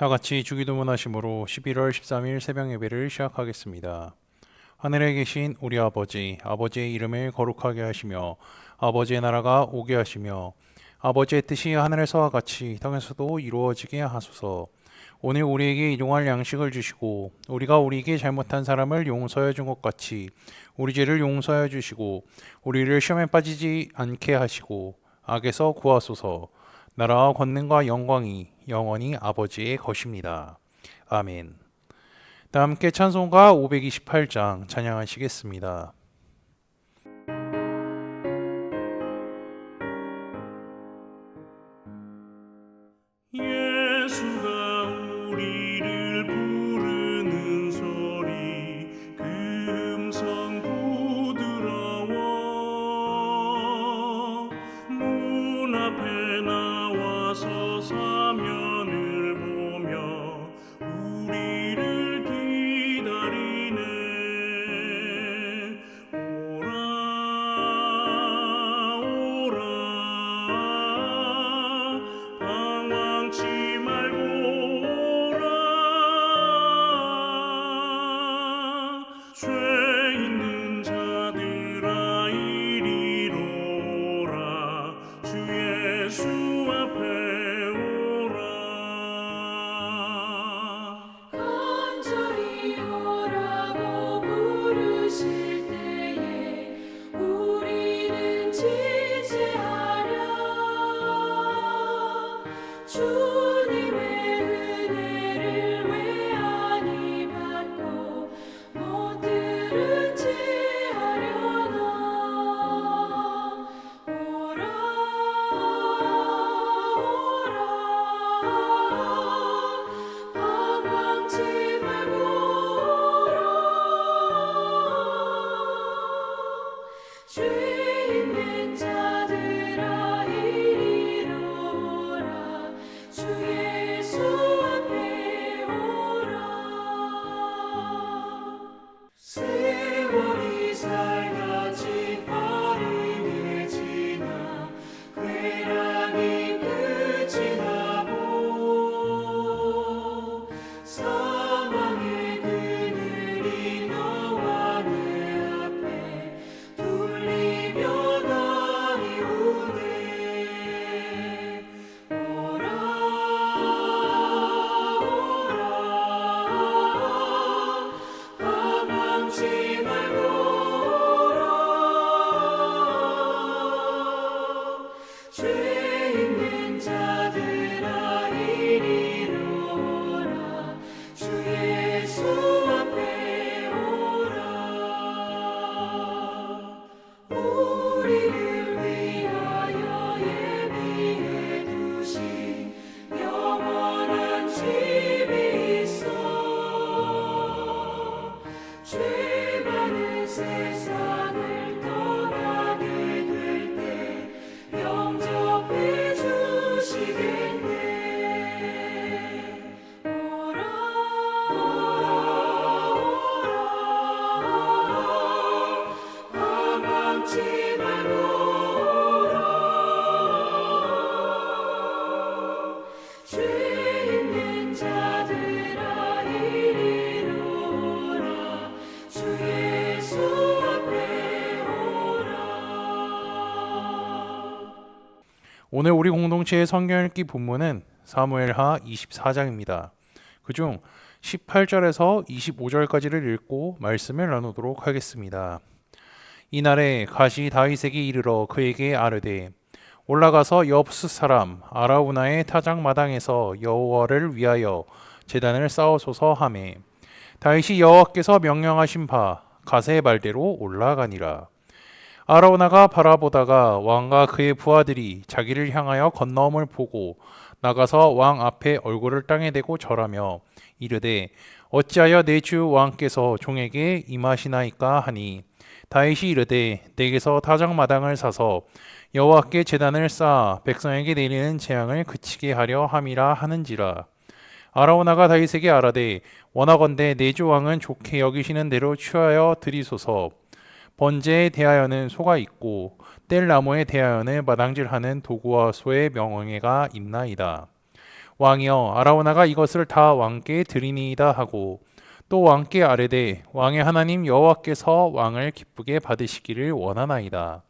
다 같이 주기도문 하심으로 11월 13일 새벽 예배를 시작하겠습니다. 하늘에 계신 우리 아버지, 아버지의 이름을 거룩하게 하시며 아버지의 나라가 오게 하시며 아버지의 뜻이 하늘에서와 같이 땅에서도 이루어지게 하소서. 오늘 우리에게 일용할 양식을 주시고 우리가 우리에게 잘못한 사람을 용서해 준 것 같이 우리 죄를 용서해 주시고 우리를 시험에 빠지지 않게 하시고 악에서 구하소서. 나라와 권능과 영광이 영원히 아버지의 것입니다. 아멘. 다 함께 찬송가 528장 찬양하시겠습니다. 예수가 우리를 부르는 소리 그 음성 부드러워 문 앞에 나와서 사면을 보며 우리를 기다리네. 오라 오라 방황치 말고 오라. 죄 있는 자들아 이리로 오라. 주 예수 앞에 오라. 간절히 오라고 부르실 때에 우리는 지체하랴. 주님의 은혜를 왜 아니 받고 못 들은 채 하려나. 오라 오라 방황치 말고 오라. 죄 있는 자들아 이리로 오라. 주 예수 앞에 오라. 세월이 살같이 빠르게 지나 쾌락이 끝이 나고 사망의 그늘이 너와 내 앞에 둘리며 날이 오네. 오라 오라 방황치 말고 오라. 죄 있는 자들아 이리로 오라. 주 예수 앞에 오라. 우리를 위하여 예비해 두신 영원한 집이 있어. 죄 많은 세상을 떠나게 될 때 영접해 주시겠네. 오라 오라 방황치 말고 오라. 죄 있는 자들아 이리로 오라. 주 예수 앞에 오라. 오늘 우리 공동체의 성경 읽기 본문은 사무엘하 24장입니다. 그중 18절에서 25절까지를 읽고 말씀을 나누도록 하겠습니다. 이날에 갓이 다윗에게 이르러 그에게 아뢰되 올라가서 여부스 사람 아라우나의 타작 마당에서 여호와를 위하여 제단을 쌓으소서 하매 다윗이 여호와께서 명령하신 바 갓의 말대로 올라가니라. 아라우나가 바라보다가 왕과 그의 부하들이 자기를 향하여 건너옴을 보고 나가서 왕 앞에 얼굴을 땅에 대고 절하며 이르되 어찌하여 내 주 왕께서 종에게 임하시나이까 하니 다윗이 이르되 내게서 타작마당을 사서 여호와께 제단을 쌓아 백성에게 내리는 재앙을 그치게 하려 함이라 하는지라. 아라우나가 다윗에게 아뢰되 원하건대 내 주 왕은 좋게 여기시는 대로 취하여 드리소서. 번제에 대하여는 소가 있고 뗄 나무에 대하여는 마당질하는 도구와 소의 명령가 있나이다. 왕이여 아라우나가 이것을 다 왕께 드리니이다 하고 또 왕께 아뢰되 왕의 하나님 여호와께서 왕을 기쁘게 받으시기를 원하나이다.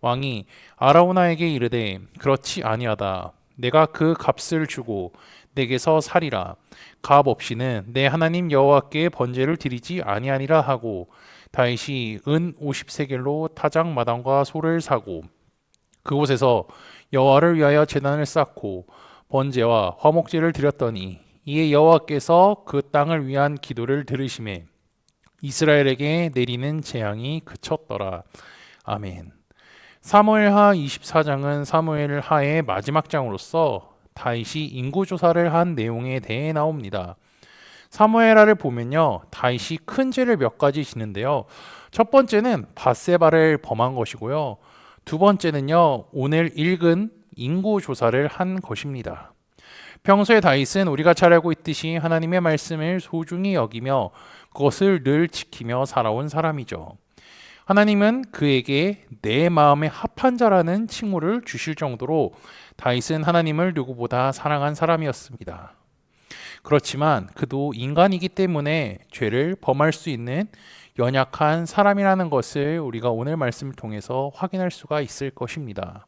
왕이 아라우나에게 이르되 그렇지 아니하다. 내가 그 값을 주고 내게서 살이라. 값 없이는 내 하나님 여호와께 번제를 드리지 아니하니라 하고 다윗이 은 50세겔로 타작 마당과 소를 사고 그곳에서 여호와를 위하여 제단을 쌓고 번제와 화목제를 드렸더니 이에 여호와께서 그 땅을 위한 기도를 들으시매 이스라엘에게 내리는 재앙이 그쳤더라. 아멘. 사무엘하 24장은 사무엘하의 마지막 장으로서 다윗이 인구조사를 한 내용에 대해 나옵니다. 사무엘하를 보면요, 다윗이 큰 죄를 몇 가지 지는데요. 첫 번째는 밧세바를 범한 것이고요. 두 번째는요, 오늘 읽은 인구조사를 한 것입니다. 평소에 다윗은 우리가 잘 알고 있듯이 하나님의 말씀을 소중히 여기며 그것을 늘 지키며 살아온 사람이죠. 하나님은 그에게 내 마음에 합한 자라는 칭호를 주실 정도로 다윗은 하나님을 누구보다 사랑한 사람이었습니다. 그렇지만 그도 인간이기 때문에 죄를 범할 수 있는 연약한 사람이라는 것을 우리가 오늘 말씀을 통해서 확인할 수가 있을 것입니다.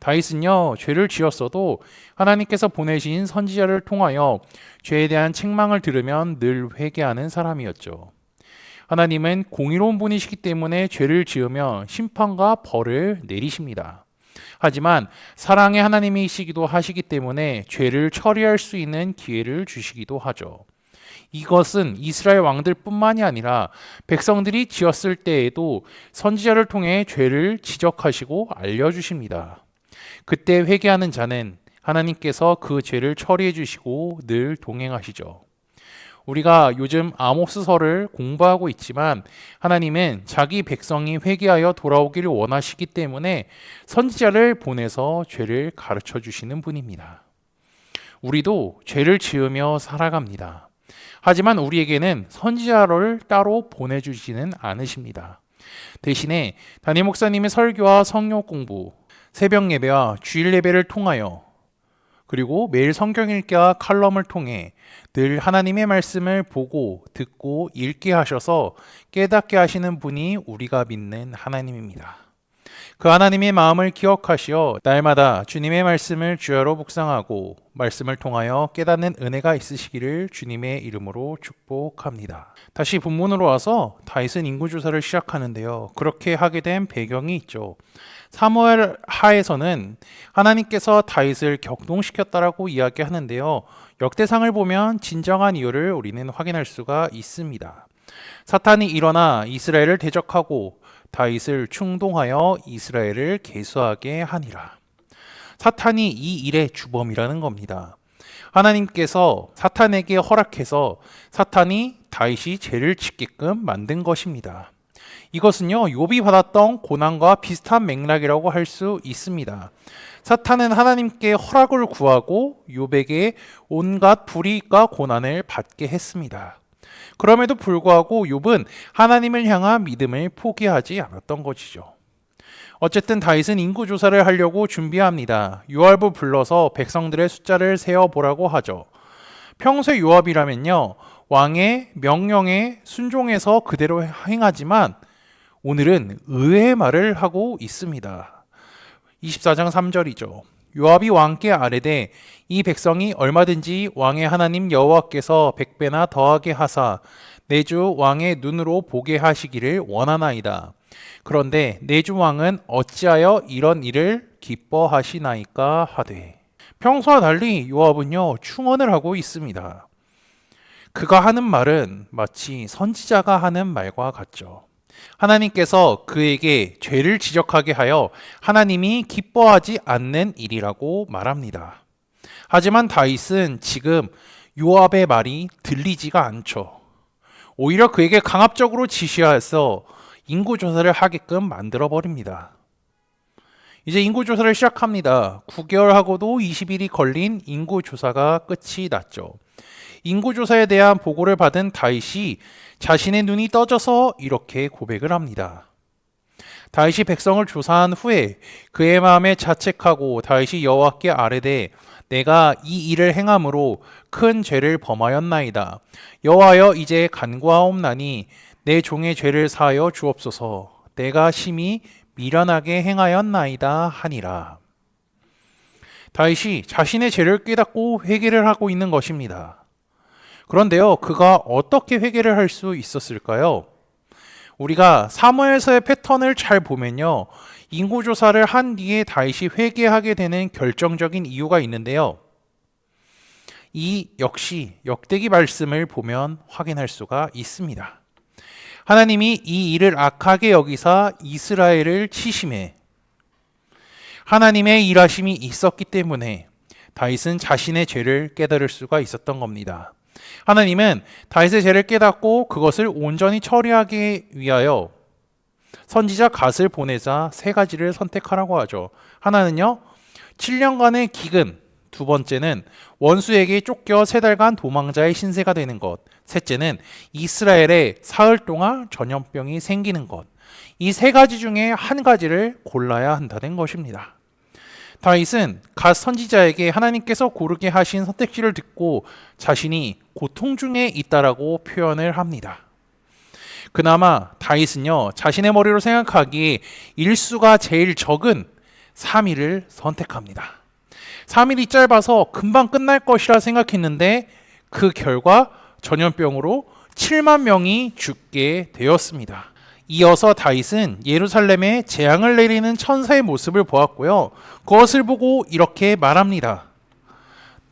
다윗은요, 죄를 지었어도 하나님께서 보내신 선지자를 통하여 죄에 대한 책망을 들으면 늘 회개하는 사람이었죠. 하나님은 공의로운 분이시기 때문에 죄를 지으며 심판과 벌을 내리십니다. 하지만 사랑의 하나님이시기도 하시기 때문에 죄를 처리할 수 있는 기회를 주시기도 하죠. 이것은 이스라엘 왕들뿐만이 아니라 백성들이 지었을 때에도 선지자를 통해 죄를 지적하시고 알려주십니다. 그때 회개하는 자는 하나님께서 그 죄를 처리해 주시고 늘 동행하시죠. 우리가 요즘 아모스서를 공부하고 있지만 하나님은 자기 백성이 회개하여 돌아오기를 원하시기 때문에 선지자를 보내서 죄를 가르쳐 주시는 분입니다. 우리도 죄를 지으며 살아갑니다. 하지만 우리에게는 선지자를 따로 보내주지는 않으십니다. 대신에 담임 목사님의 설교와 성경 공부, 새벽 예배와 주일 예배를 통하여 그리고 매일 성경 읽기와 칼럼을 통해 늘 하나님의 말씀을 보고 듣고 읽게 하셔서 깨닫게 하시는 분이 우리가 믿는 하나님입니다. 그 하나님의 마음을 기억하시어 날마다 주님의 말씀을 주야로 묵상하고 말씀을 통하여 깨닫는 은혜가 있으시기를 주님의 이름으로 축복합니다. 다시 본문으로 와서 다윗은 인구조사를 시작하는데요. 그렇게 하게 된 배경이 있죠. 사무엘 하에서는 하나님께서 다윗을 격동시켰다라고 이야기하는데요. 역대상을 보면 진정한 이유를 우리는 확인할 수가 있습니다. 사탄이 일어나 이스라엘을 대적하고 다윗을 충동하여 이스라엘을 계수하게 하니라. 사탄이 이 일의 주범이라는 겁니다. 하나님께서 사탄에게 허락해서 사탄이 다윗이 죄를 짓게끔 만든 것입니다. 이것은요, 욥이 받았던 고난과 비슷한 맥락이라고 할 수 있습니다. 사탄은 하나님께 허락을 구하고 욥에게 온갖 불이익과 고난을 받게 했습니다. 그럼에도 불구하고 욥은 하나님을 향한 믿음을 포기하지 않았던 것이죠. 어쨌든 다윗은 인구조사를 하려고 준비합니다. 요압을 불러서 백성들의 숫자를 세어보라고 하죠. 평소에 요압이라면요, 왕의 명령에 순종해서 그대로 행하지만 오늘은 의외의 말을 하고 있습니다. 24장 3절이죠. 요압이 왕께 아뢰되 이 백성이 얼마든지 왕의 하나님 여호와께서 100배나 더하게 하사 내 주 왕의 눈으로 보게 하시기를 원하나이다. 그런데 내 주 왕은 어찌하여 이런 일을 기뻐하시나이까 하되. 평소와 달리 요압은요, 충언을 하고 있습니다. 그가 하는 말은 마치 선지자가 하는 말과 같죠. 하나님께서 그에게 죄를 지적하게 하여 하나님이 기뻐하지 않는 일이라고 말합니다. 하지만 다윗은 지금 요압의 말이 들리지가 않죠. 오히려 그에게 강압적으로 지시해서 인구조사를 하게끔 만들어버립니다. 이제 인구조사를 시작합니다. 9개월하고도 20일이 걸린 인구조사가 끝이 났죠. 인구조사에 대한 보고를 받은 다윗이 자신의 눈이 떠져서 이렇게 고백을 합니다. 다윗이 백성을 조사한 후에 그의 마음에 자책하고 다윗이 여호와께 아뢰되 내가 이 일을 행함으로 큰 죄를 범하였나이다. 여호와여 이제 간구하옵나니 내 종의 죄를 사하여 주옵소서. 내가 심히 미련하게 행하였나이다 하니라. 다윗이 자신의 죄를 깨닫고 회개를 하고 있는 것입니다. 그런데요, 그가 어떻게 회개를 할 수 있었을까요? 우리가 사무엘서의 패턴을 잘 보면요, 인구조사를 한 뒤에 다윗이 회개하게 되는 결정적인 이유가 있는데요. 이 역시 역대기 말씀을 보면 확인할 수가 있습니다. 하나님이 이 일을 악하게 여기사 이스라엘을 치심해 하나님의 일하심이 있었기 때문에 다윗은 자신의 죄를 깨달을 수가 있었던 겁니다. 하나님은 다윗의 죄를 깨닫고 그것을 온전히 처리하기 위하여 선지자 갓을 보내자 세 가지를 선택하라고 하죠. 하나는요, 7년간의 기근, 두 번째는 원수에게 쫓겨 3달간 도망자의 신세가 되는 것, 셋째는 이스라엘에 사흘 동안 전염병이 생기는 것. 이 세 가지 중에 한 가지를 골라야 한다는 것입니다. 다윗은 갓 선지자에게 하나님께서 고르게 하신 선택지를 듣고 자신이 고통 중에 있다라고 표현을 합니다. 그나마 다윗은요, 자신의 머리로 생각하기에 일수가 제일 적은 3일을 선택합니다. 3일이 짧아서 금방 끝날 것이라 생각했는데 그 결과 전염병으로 7만 명이 죽게 되었습니다. 이어서 다윗은 예루살렘에 재앙을 내리는 천사의 모습을 보았고요. 그것을 보고 이렇게 말합니다.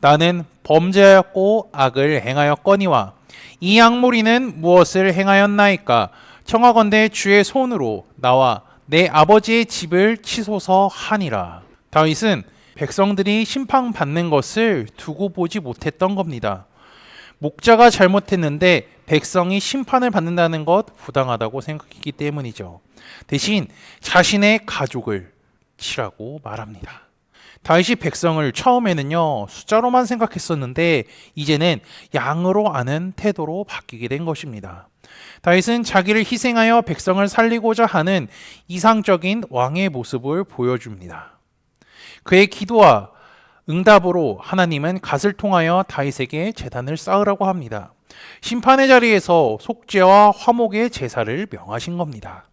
나는 범죄하였고 악을 행하였거니와 이 악무리는 무엇을 행하였나이까? 청하건대 주의 손으로 나와 내 아버지의 집을 치소서 하니라. 다윗은 백성들이 심판받는 것을 두고 보지 못했던 겁니다. 목자가 잘못했는데 백성이 심판을 받는다는 것 부당하다고 생각했기 때문이죠. 대신 자신의 가족을 치라고 말합니다. 다윗이 백성을 처음에는요, 숫자로만 생각했었는데 이제는 양으로 아는 태도로 바뀌게 된 것입니다. 다윗은 자기를 희생하여 백성을 살리고자 하는 이상적인 왕의 모습을 보여줍니다. 그의 기도와 응답으로 하나님은 갓을 통하여 다윗에게 제단을 쌓으라고 합니다. 심판의 자리에서 속죄와 화목의 제사를 명하신 겁니다.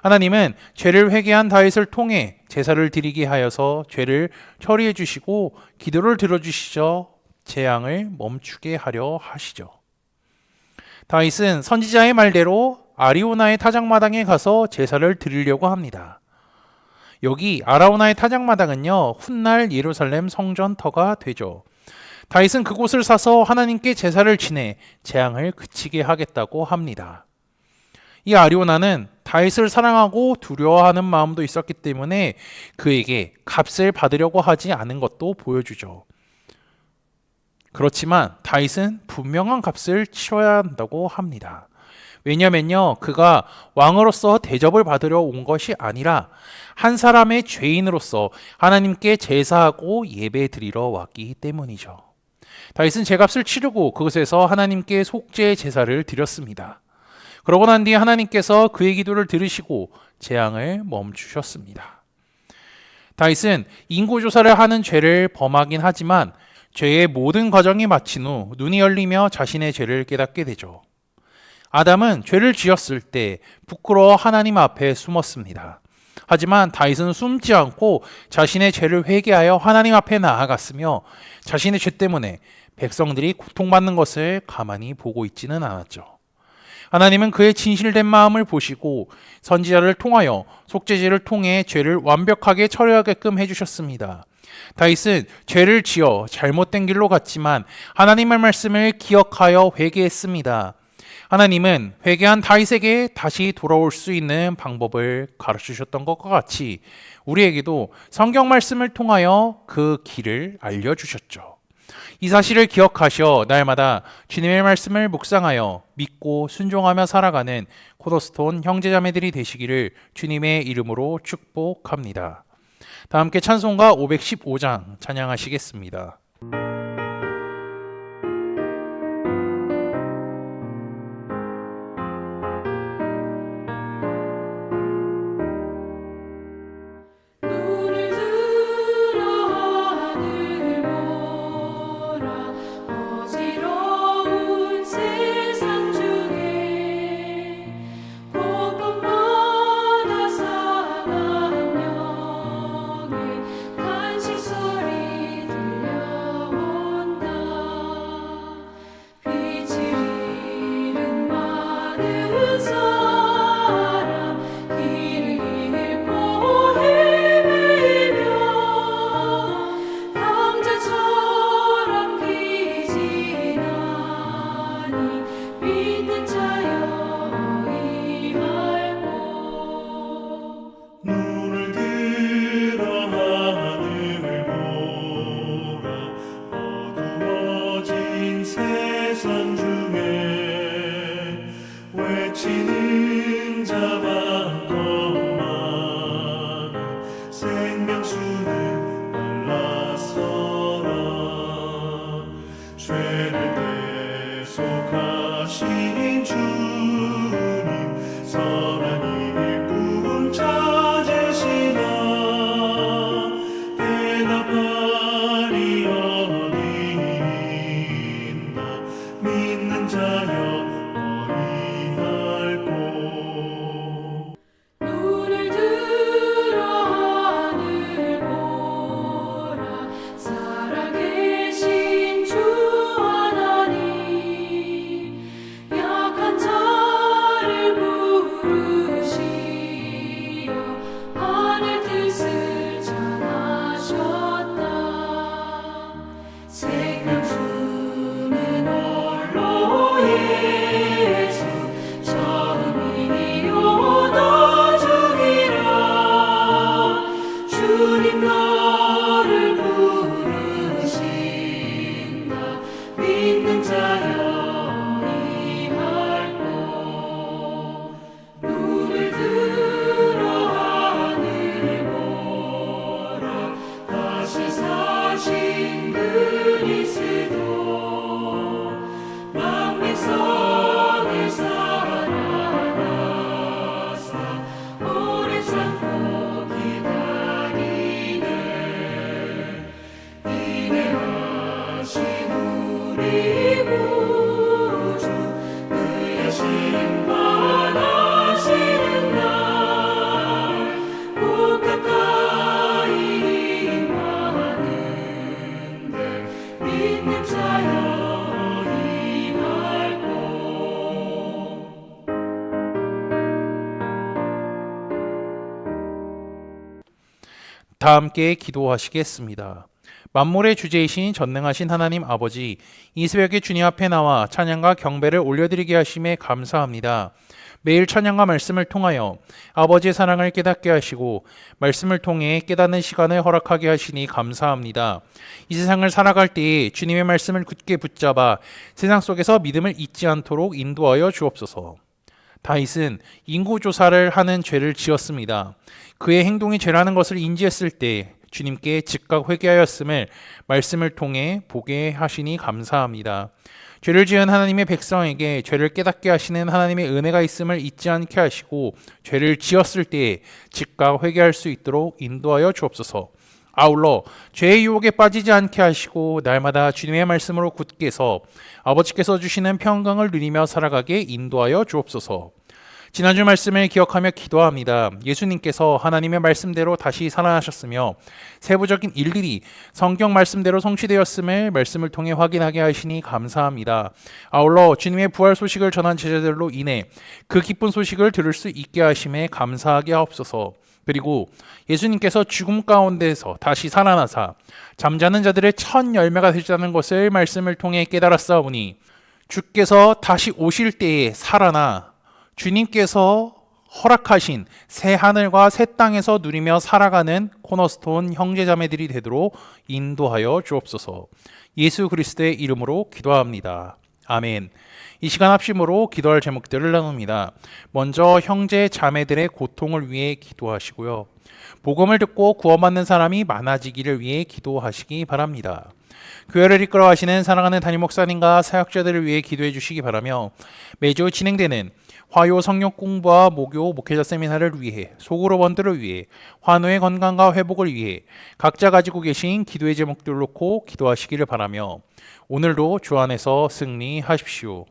하나님은 죄를 회개한 다윗을 통해 제사를 드리게 하여서 죄를 처리해 주시고 기도를 들어주시죠. 재앙을 멈추게 하려 하시죠. 다윗은 선지자의 말대로 아리우나의 타작마당에 가서 제사를 드리려고 합니다. 여기 아라우나의 타작마당은요, 훗날 예루살렘 성전터가 되죠. 다윗은 그곳을 사서 하나님께 제사를 지내 재앙을 그치게 하겠다고 합니다. 이 아리우나는 다윗을 사랑하고 두려워하는 마음도 있었기 때문에 그에게 값을 받으려고 하지 않은 것도 보여주죠. 그렇지만 다윗은 분명한 값을 치러야 한다고 합니다. 왜냐면요, 그가 왕으로서 대접을 받으려 온 것이 아니라 한 사람의 죄인으로서 하나님께 제사하고 예배 드리러 왔기 때문이죠. 다윗은 제값을 치르고 그것에서 하나님께 속죄의 제사를 드렸습니다. 그러고 난 뒤에 하나님께서 그의 기도를 들으시고 재앙을 멈추셨습니다. 다윗은 인구조사를 하는 죄를 범하긴 하지만 죄의 모든 과정이 마친 후 눈이 열리며 자신의 죄를 깨닫게 되죠. 아담은 죄를 지었을 때 부끄러워 하나님 앞에 숨었습니다. 하지만 다윗은 숨지 않고 자신의 죄를 회개하여 하나님 앞에 나아갔으며 자신의 죄 때문에 백성들이 고통받는 것을 가만히 보고 있지는 않았죠. 하나님은 그의 진실된 마음을 보시고 선지자를 통하여 속죄제를 통해 죄를 완벽하게 처리하게끔 해주셨습니다. 다윗은 죄를 지어 잘못된 길로 갔지만 하나님의 말씀을 기억하여 회개했습니다. 하나님은 회개한 다윗에게 다시 돌아올 수 있는 방법을 가르치셨던 것과 같이 우리에게도 성경 말씀을 통하여 그 길을 알려주셨죠. 이 사실을 기억하셔 날마다 주님의 말씀을 묵상하여 믿고 순종하며 살아가는 코더스톤 형제자매들이 되시기를 주님의 이름으로 축복합니다. 다 함께 찬송가 515장 찬양하시겠습니다. 되신 주님 선한 일꾼 찾으시나 대답하리 어디있나 믿는 자여 어이할꼬 눈을 들어 하늘 보라 살아계신 주 하나님 약한 자를 부르시어 하늘 뜻을 전하셨다 생명수는 홀로 예수 처음이요 나중이라 주님 너를 부르신다 믿는 자여 이할꼬 눈을 들어 하늘 보라 다시 사신 그리스도 만백성을 살아나사 오래 참고 기다리네 인내하신 우리 구주 그의 심판하시는 날곧 가까이 임하는데 믿는 자여 이할꼬 다 함께 기도하시겠습니다. 만물의 주제이신 전능하신 하나님 아버지, 이 새벽에 주님 앞에 나와 찬양과 경배를 올려드리게 하심에 감사합니다. 매일 찬양과 말씀을 통하여 아버지의 사랑을 깨닫게 하시고 말씀을 통해 깨닫는 시간을 허락하게 하시니 감사합니다. 이 세상을 살아갈 때에 주님의 말씀을 굳게 붙잡아 세상 속에서 믿음을 잊지 않도록 인도하여 주옵소서. 다윗은 인구조사를 하는 죄를 지었습니다. 그의 행동이 죄라는 것을 인지했을 때 주님께 즉각 회개하였음을 말씀을 통해 보게 하시니 감사합니다. 죄를 지은 하나님의 백성에게 죄를 깨닫게 하시는 하나님의 은혜가 있음을 잊지 않게 하시고 죄를 지었을 때에 즉각 회개할 수 있도록 인도하여 주옵소서. 아울러 죄의 유혹에 빠지지 않게 하시고 날마다 주님의 말씀으로 굳게 서 아버지께서 주시는 평강을 누리며 살아가게 인도하여 주옵소서. 지난주 말씀을 기억하며 기도합니다. 예수님께서 하나님의 말씀대로 다시 살아나셨으며 세부적인 일들이 성경 말씀대로 성취되었음을 말씀을 통해 확인하게 하시니 감사합니다. 아울러 주님의 부활 소식을 전한 제자들로 인해 그 기쁜 소식을 들을 수 있게 하심에 감사하게 하옵소서. 그리고 예수님께서 죽음 가운데서 다시 살아나사 잠자는 자들의 첫 열매가 되시다는 것을 말씀을 통해 깨달았사오니 주께서 다시 오실 때에 살아나 주님께서 허락하신 새 하늘과 새 땅에서 누리며 살아가는 코너스톤 형제자매들이 되도록 인도하여 주옵소서. 예수 그리스도의 이름으로 기도합니다. 아멘. 이 시간 합심으로 기도할 제목들을 나눕니다. 먼저 형제 자매들의 고통을 위해 기도하시고요. 복음을 듣고 구원받는 사람이 많아지기를 위해 기도하시기 바랍니다. 교회를 이끌어 가시는 사랑하는 담임 목사님과 사역자들을 위해 기도해 주시기 바라며 매주 진행되는 화요 성경 공부와 목요 목회자 세미나를 위해 소그룹원들을 위해 환우의 건강과 회복을 위해 각자 가지고 계신 기도의 제목들을 놓고 기도하시기를 바라며 오늘도 주 안에서 승리하십시오.